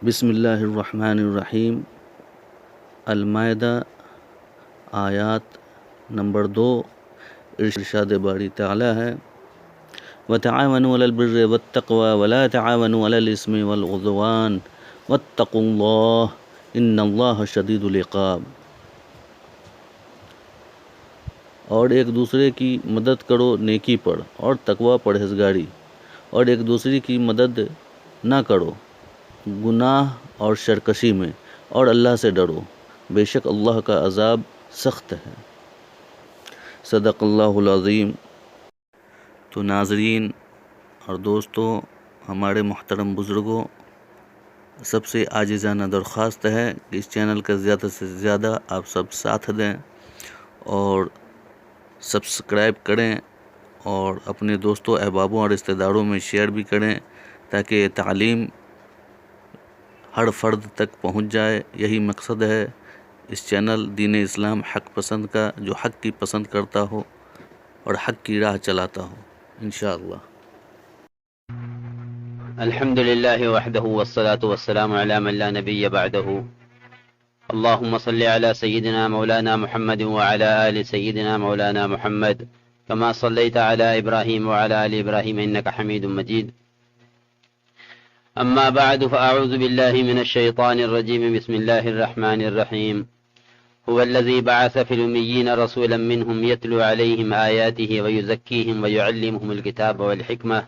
بسم اللہ الرحمن الرحیم۔ المائدہ آیات نمبر 2، ارشاد باری تعالی ہے وَتَعَاوَنُوا عَلَى الْبِرِّ وَالتَّقْوَى وَلَا تَعَاوَنُوا عَلَى الْإِثْمِ وَالْعُدْوَانِ وَاتَّقُوا اللَّهَ إِنَّ اللَّهَ شَدِيدُ الْعِقَابِ۔ اور ایک دوسرے کی مدد کرو نیکی پر اور تقوی پرہیزگاری، اور ایک دوسرے کی مدد نہ کرو گناہ اور سرکشی میں، اور اللہ سے ڈرو، بے شک اللہ کا عذاب سخت ہے۔ صدق اللہ العظیم۔ تو ناظرین اور دوستو، ہمارے محترم بزرگوں، سب سے عاجزانہ درخواست ہے کہ اس چینل کا زیادہ سے زیادہ آپ سب ساتھ دیں اور سبسکرائب کریں، اور اپنے دوستوں، احبابوں اور رشتہ داروں میں شیئر بھی کریں تاکہ یہ تعلیم ہر فرد تک پہنچ جائے۔ یہی مقصد ہے اس چینل دین اسلام حق پسند کا، جو حق کی پسند کرتا ہو اور حق کی راہ چلاتا ہو، انشاءاللہ۔ الحمد لله وحده والصلاة والسلام على من لا نبي بعده. اللهم صل على سيدنا مولانا محمد وعلى آل سيدنا مولانا محمد كما صليت على إبراهيم وعلى آل إبراهيم إنك حميد مجيد. أما بعد، فأعوذ بالله من الشيطان الرجيم. بسم الله الرحمن الرحيم. هو الذي بعث في الأميين رسولا منهم يتلو عليهم آياته ويزكيهم ويعلمهم الكتاب والحكمة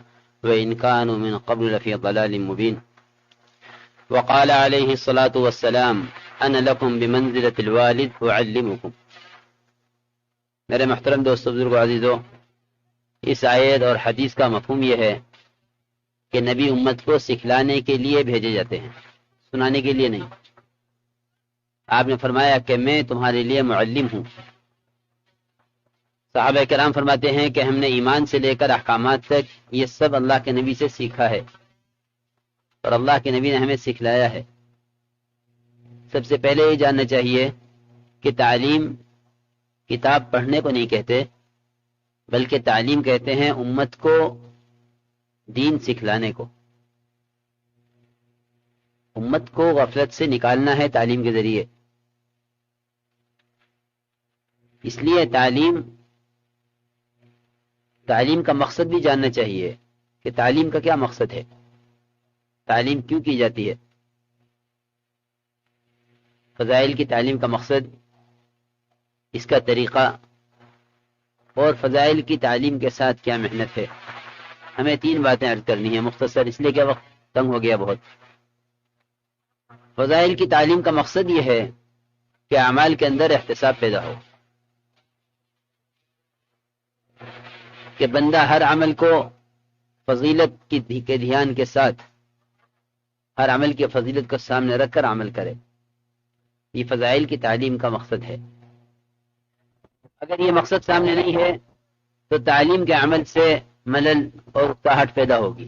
وإن كانوا من قبل لفي ضلال مبين. وقال عليه الصلاة والسلام: أنا لكم بمنزلة الوالد أعلمكم. میرے محترم دوستو، بزرگو، عزیزو، اس آیت اور حدیث کا مفہوم یہ ہے کہ نبی امت کو سکھلانے کے لیے بھیجے جاتے ہیں، سنانے کے لیے نہیں۔ آپ نے فرمایا کہ میں تمہارے لیے معلم ہوں۔ صحابہ کرام فرماتے ہیں کہ ہم نے ایمان سے لے کر احکامات تک یہ سب اللہ کے نبی سے سیکھا ہے، اور اللہ کے نبی نے ہمیں سکھلایا ہے۔ سب سے پہلے یہ جاننا چاہیے کہ تعلیم کتاب پڑھنے کو نہیں کہتے، بلکہ تعلیم کہتے ہیں امت کو دین سکھلانے کو۔ امت کو غفلت سے نکالنا ہے تعلیم کے ذریعے۔ اس لیے تعلیم کا مقصد بھی جاننا چاہیے کہ تعلیم کا کیا مقصد ہے، تعلیم کیوں کی جاتی ہے، فضائل کی تعلیم کا مقصد، اس کا طریقہ، اور فضائل کی تعلیم کے ساتھ کیا محنت ہے۔ ہمیں 3 باتیں عرض کرنی ہیں، مختصر، اس لیے کہ وقت تنگ ہو گیا بہت۔ فضائل کی تعلیم کا مقصد یہ ہے کہ اعمال کے اندر احتساب پیدا ہو، کہ بندہ ہر عمل کو فضیلت کے دھیان کے ساتھ، ہر عمل کی فضیلت کو سامنے رکھ کر عمل کرے۔ یہ فضائل کی تعلیم کا مقصد ہے۔ اگر یہ مقصد سامنے نہیں ہے تو تعلیم کے عمل سے ملل اور اکتاہٹ پیدا ہوگی۔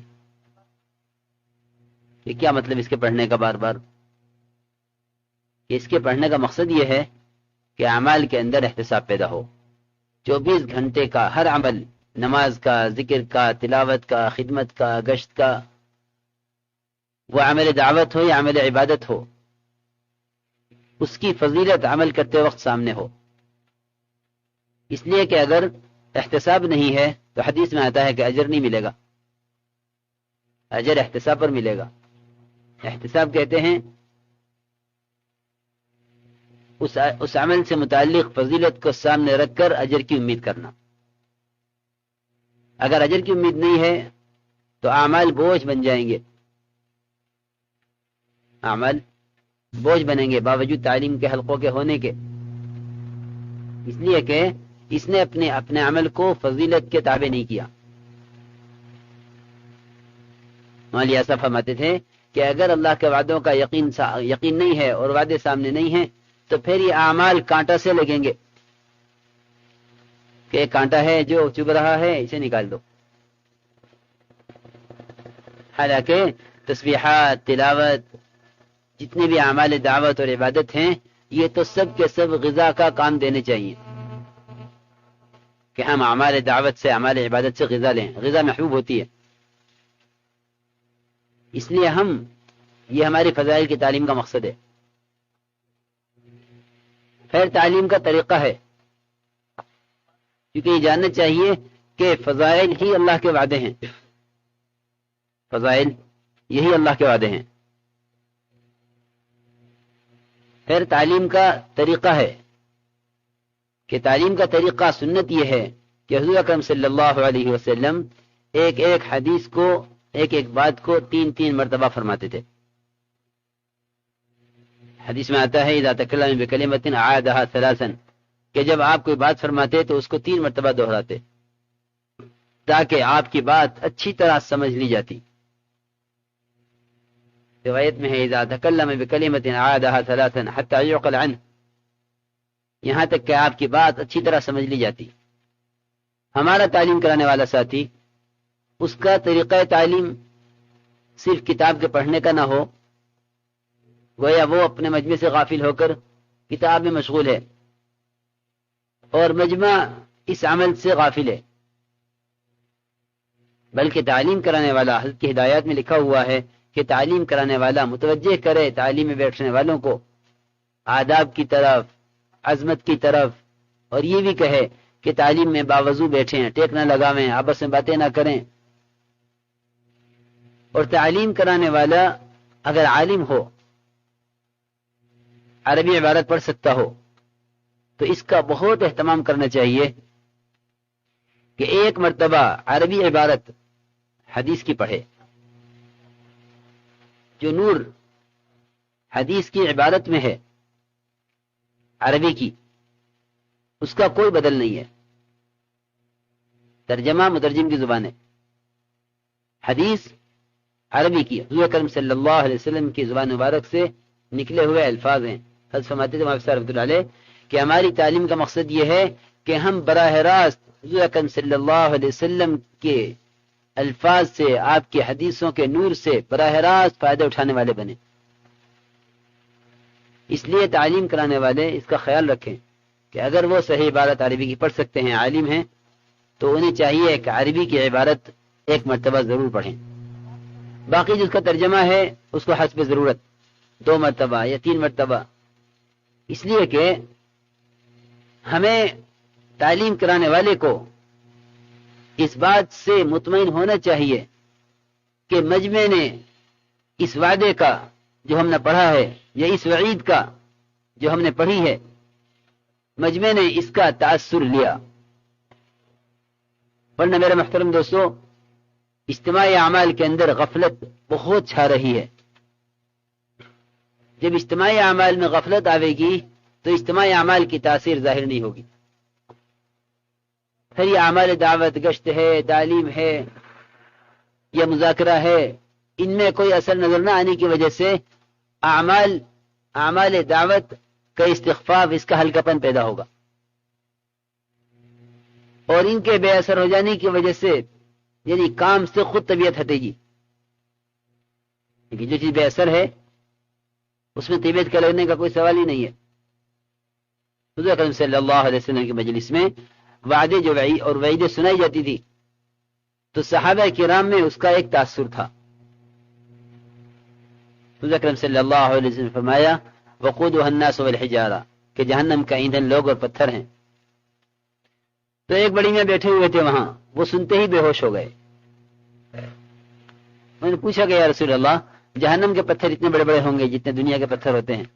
یہ کیا مطلب اس کے پڑھنے کا بار بار؟ کہ اس کے پڑھنے کا مقصد یہ ہے کہ اعمال کے اندر احتساب پیدا ہو۔ 24 گھنٹے کا ہر عمل، نماز کا، ذکر کا، تلاوت کا، خدمت کا، گشت کا، وہ عمل دعوت ہو یا عمل عبادت ہو، اس کی فضیلت عمل کرتے وقت سامنے ہو۔ اس لیے کہ اگر احتساب نہیں ہے تو حدیث میں آتا ہے کہ اجر نہیں ملے گا، اجر احتساب پر ملے گا۔ احتساب کہتے ہیں اس عمل سے متعلق فضیلت کو سامنے رکھ کر اجر کی امید کرنا۔ اگر اجر کی امید نہیں ہے تو اعمال بوجھ بن جائیں گے، اعمال بوجھ بنیں گے باوجود تعلیم کے حلقوں کے ہونے کے، اس لیے کہ اس نے اپنے عمل کو فضیلت کے تابع نہیں کیا۔ مولانا صاحب فرماتے تھے کہ اگر اللہ کے وعدوں کا یقین نہیں ہے اور وعدے سامنے نہیں ہیں تو پھر یہ اعمال کانٹا سے لگیں گے، کہ ایک کانٹا ہے جو چبھ رہا ہے، اسے نکال دو۔ حالانکہ تسبیحات، تلاوت، جتنے بھی اعمال دعوت اور عبادت ہیں، یہ تو سب کے سب غذا کا کام دینے چاہیے، کہ ہم اعمال دعوت سے، اعمال عبادت سے غذا لیں۔ غذا محبوب ہوتی ہے، اس لیے ہم یہ ہماری فضائل کی تعلیم کا مقصد ہے. خیر تعلیم کا طریقہ ہے، کیونکہ یہ جاننا چاہیے کہ فضائل ہی اللہ کے وعدے ہیں، فضائل یہی اللہ کے وعدے ہیں. خیر تعلیم کا طریقہ ہے کہ تعلیم کا طریقہ سنت یہ ہے کہ حضور اکرم صلی اللہ علیہ وسلم ایک ایک حدیث کو، ایک ایک بات کو 3 مرتبہ فرماتے تھے. حدیث میں آتا ہے اذا تکلم بکلمۃ اعادها 3 کہ جب آپ کوئی بات فرماتے تو اس کو 3 مرتبہ دہراتے تاکہ آپ کی بات اچھی طرح سمجھ لی جاتی. روایت میں ہے اذا تکلم بکلمۃ اعادها 3 حتى يعقل عنه، یہاں تک کہ آپ کی بات اچھی طرح سمجھ لی جاتی. ہمارا تعلیم کرانے والا ساتھی، اس کا طریقہ تعلیم صرف کتاب کے پڑھنے کا نہ ہو، گویا وہ اپنے مجمع سے غافل ہو کر کتاب میں مشغول ہے اور مجمع اس عمل سے غافل ہے، بلکہ تعلیم کرانے والا، حضرت کی ہدایات میں لکھا ہوا ہے کہ تعلیم کرانے والا متوجہ کرے تعلیم میں بیٹھنے والوں کو آداب کی طرف، عظمت کی طرف، اور یہ بھی کہے کہ تعلیم میں باوضو بیٹھیں، ٹیک نہ لگاویں، آپس میں باتیں نہ کریں. اور تعلیم کرانے والا اگر عالم ہو، عربی عبارت پڑھ سکتا ہو، تو اس کا بہت اہتمام کرنا چاہیے کہ ایک مرتبہ عربی عبارت حدیث کی پڑھے. جو نور حدیث کی عبارت میں ہے عربی کی، اس کا کوئی بدل نہیں ہے. ترجمہ مترجم کی زبان ہے، حدیث عربی کی حضور اکرم صلی اللہ علیہ وسلم کی زبان مبارک سے نکلے ہوئے الفاظ ہیں. حضرت فرماتے تھے محمد رحمۃ اللہ علیہ کہ ہماری تعلیم کا مقصد یہ ہے کہ ہم براہ راست حضور اکرم صلی اللہ علیہ وسلم کے الفاظ سے، آپ کی حدیثوں کے نور سے براہ راست فائدہ اٹھانے والے بنے. اس لیے تعلیم کرانے والے اس کا خیال رکھیں کہ اگر وہ صحیح عبارت عربی کی پڑھ سکتے ہیں، عالم ہیں، تو انہیں چاہیے کہ عربی کی عبارت ایک مرتبہ ضرور پڑھیں. باقی جس کا ترجمہ ہے اس کو حسب ضرورت 2 مرتبہ یا 3 مرتبہ، اس لیے کہ ہمیں تعلیم کرانے والے کو اس بات سے مطمئن ہونا چاہیے کہ مجمع نے اس وعدے کا جو ہم نے پڑھا ہے یا اس وعید کا جو ہم نے پڑھی ہے، مجمع نے اس کا تاثر لیا. ورنہ میرے محترم دوستو، اجتماعی اعمال کے اندر غفلت بہت چھا رہی ہے. جب اجتماعی اعمال میں غفلت آئے گی تو اجتماعی اعمال کی تاثیر ظاہر نہیں ہوگی. پھر یہ اعمال دعوت، گشت ہے، تعلیم ہے یا مذاکرہ ہے، ان میں کوئی اثر نظر نہ آنے کی وجہ سے اعمال دعوت کا استخفاف، اس کا ہلکا پن پیدا ہوگا، اور ان کے بے اثر ہو جانے کی وجہ سے یعنی کام سے خود طبیعت ہٹے گی. کیونکہ جو چیز بے اثر ہے اس میں طبیعت کا لگنے کا کوئی سوال ہی نہیں ہے. حضور اکرم صلی اللہ علیہ وسلم کی مجلس میں وعدے جو اور وعیدیں سنائی جاتی تھی تو صحابہ کرام میں اس کا ایک تاثر تھا. حضور اکرم صلی اللہ علیہ وسلم نے فرمایا وقودها الناس والحجارہ، کہ جہنم کا ایندھن لوگ اور پتھر ہیں. تو ایک بڑی میں بیٹھے ہوئے تھے وہاں، وہ سنتے ہی بے ہوش ہو گئے. میں نے پوچھا کہ یا رسول اللہ، جہنم کے پتھر اتنے بڑے بڑے ہوں گے جتنے دنیا کے پتھر ہوتے ہیں؟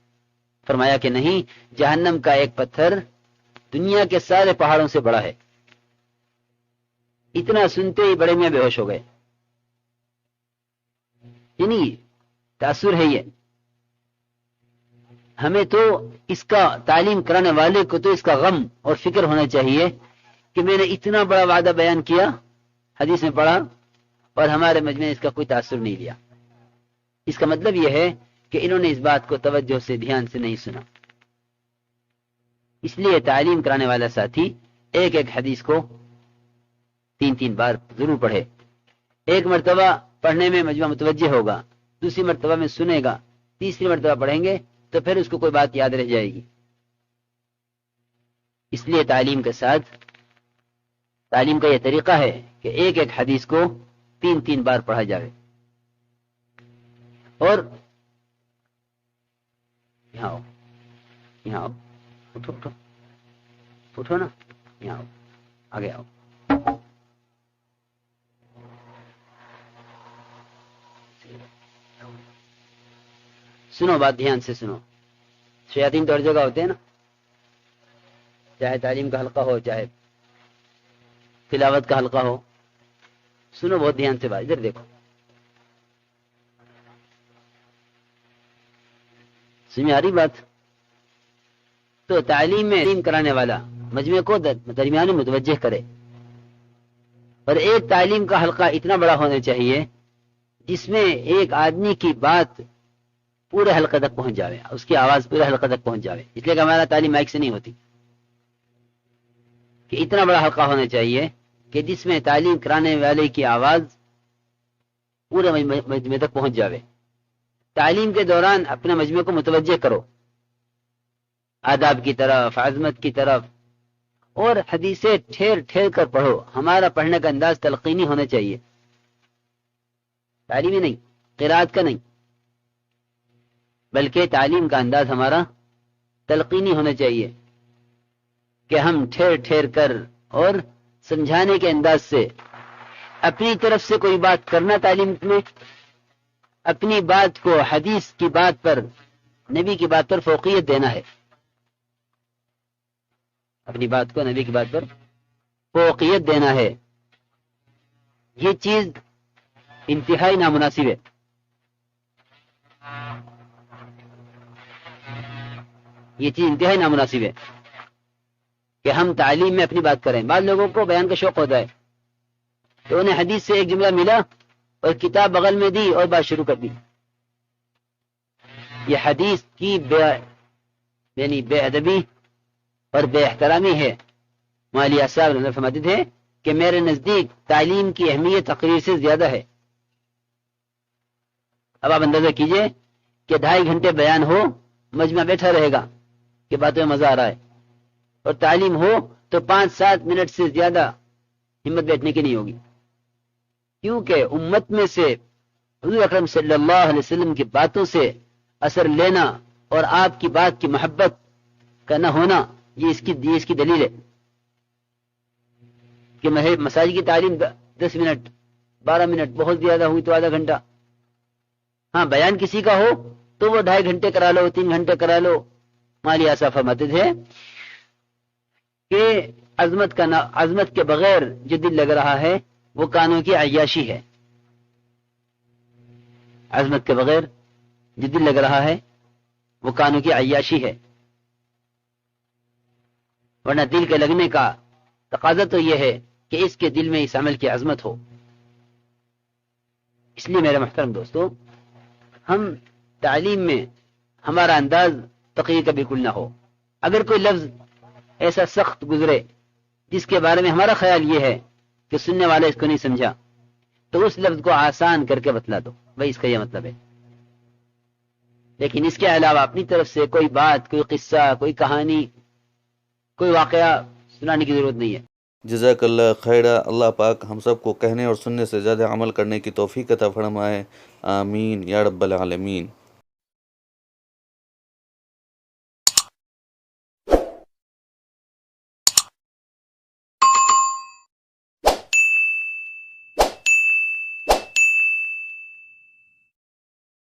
فرمایا کہ نہیں، جہنم کا ایک پتھر دنیا کے سارے پہاڑوں سے بڑا ہے. اتنا سنتے ہی بڑے میں بے ہوش ہو گئے. یعنی تاثر ہے یہ. ہمیں تو اس کا، تعلیم کرانے والے کو تو اس کا غم اور فکر ہونا چاہیے کہ میں نے اتنا بڑا وعدہ بیان کیا، حدیث میں پڑھا، اور ہمارے مجمع نے اس کا کوئی تاثر نہیں لیا. اس کا مطلب یہ ہے کہ انہوں نے اس بات کو توجہ سے، دھیان سے نہیں سنا. اس لیے تعلیم کرانے والا ساتھی ایک ایک حدیث کو 3 بار ضرور پڑھے. ایک مرتبہ پڑھنے میں مجمع متوجہ ہوگا، دوسری مرتبہ میں سنے گا، تیسری مرتبہ پڑھیں گے تو پھر اس کو کوئی بات یاد رہ جائے گی. اس لیے تعلیم کے ساتھ، تعلیم کا یہ طریقہ ہے کہ ایک ایک حدیث کو 3 بار پڑھا جائے. اور یہاں آؤ، یہاں آؤ، اٹھو اٹھو اٹھو نا، یہاں آؤ، آگے آؤ. سنو بات دھیان سے سنو. شیاطین تو ہر جگہ ہوتے ہیں نا، چاہے تعلیم کا حلقہ ہو چاہے تلاوت کا حلقہ ہو. سنو بہت دھیان سے بات، ادھر دیکھو. سمجھ آ رہی بات؟ تو تعلیم میں تعلیم کرانے والا مجمع کو درمیان میں متوجہ کرے، اور ایک تعلیم کا حلقہ اتنا بڑا ہونا چاہیے جس میں ایک آدمی کی بات پورے حلقے تک پہنچ جاوے، اس کی آواز پورے حلقے تک پہنچ جاوے. اس لیے کہ ہمارا تعلیم مائک سے نہیں ہوتی، کہ اتنا بڑا حلقہ ہونا چاہیے کہ جس میں تعلیم کرانے والے کی آواز پورے مجمع تک پہنچ جاوے. تعلیم کے دوران اپنے مجمع کو متوجہ کرو آداب کی طرف، عظمت کی طرف، اور حدیثیں ٹھیر ٹھیر کر پڑھو. ہمارا پڑھنے کا انداز تلقینی ہونا چاہیے، تعلیمی نہیں، قرات کا نہیں، بلکہ تعلیم کا انداز ہمارا تلقینی ہونا چاہیے کہ ہم ٹھیر ٹھیر کر اور سمجھانے کے انداز سے اپنی طرف سے کوئی بات کرنا، تعلیم میں اپنی بات کو حدیث کی بات پر، نبی کی بات پر فوقیت دینا ہے. اپنی بات کو نبی کی بات پر فوقیت دینا ہے. یہ چیز انتہائی نامناسب ہے. یہ چیز انتہائی نامناسب ہے کہ ہم تعلیم میں اپنی بات کریں. بعض لوگوں کو بیان کا شوق ہوتا ہے تو انہیں حدیث سے ایک جملہ ملا اور کتاب بغل میں دی اور بات شروع کر دی. یہ حدیث کی یعنی بے ادبی اور بے احترامی ہے. مولوی صاحب نے فرماتے تھے کہ میرے نزدیک تعلیم کی اہمیت تقریر سے زیادہ ہے. اب آپ اندازہ کیجئے کہ 2.5 گھنٹے بیان ہو، مجمع بیٹھا رہے گا کہ باتوں میں مزہ آ رہا ہے، اور تعلیم ہو تو 5-7 منٹ سے زیادہ ہمت بیٹھنے کی نہیں ہوگی. کیونکہ امت میں سے حضور اکرم صلی اللہ علیہ وسلم کی باتوں سے اثر لینا اور آپ کی بات کی محبت کا نہ ہونا، یہ اس کی دلیل ہے کہ مساجد کی تعلیم 10 منٹ 12 منٹ، بہت زیادہ ہوئی تو آدھا گھنٹہ. ہاں بیان کسی کا ہو تو وہ 2.5 گھنٹے کرا لو، 3 گھنٹے کرا لو. مولوی صاحب فرماتے تھے کہ عظمت کے بغیر جو دل لگ رہا ہے وہ کانوں کی عیاشی ہے. عظمت کے بغیر جو دل لگ رہا ہے وہ کانوں کی عیاشی ہے. ورنہ دل کے لگنے کا تقاضا تو یہ ہے کہ اس کے دل میں اس عمل کی عظمت ہو. اس لیے میرے محترم دوستو، ہم تعلیم میں ہمارا انداز تقریر کا بالکل نہ ہو. اگر کوئی لفظ ایسا سخت گزرے جس کے بارے میں ہمارا خیال یہ ہے کہ سننے والا اس کو نہیں سمجھا، تو اس لفظ کو آسان کر کے بتلا دو، بھائی اس کا یہ مطلب ہے. لیکن اس کے علاوہ اپنی طرف سے کوئی بات، کوئی قصہ، کوئی کہانی، کوئی واقعہ سنانے کی ضرورت نہیں ہے. جزاک اللہ خیرہ. اللہ پاک ہم سب کو کہنے اور سننے سے زیادہ عمل کرنے کی توفیق عطا فرمائے. آمین یا رب العالمین.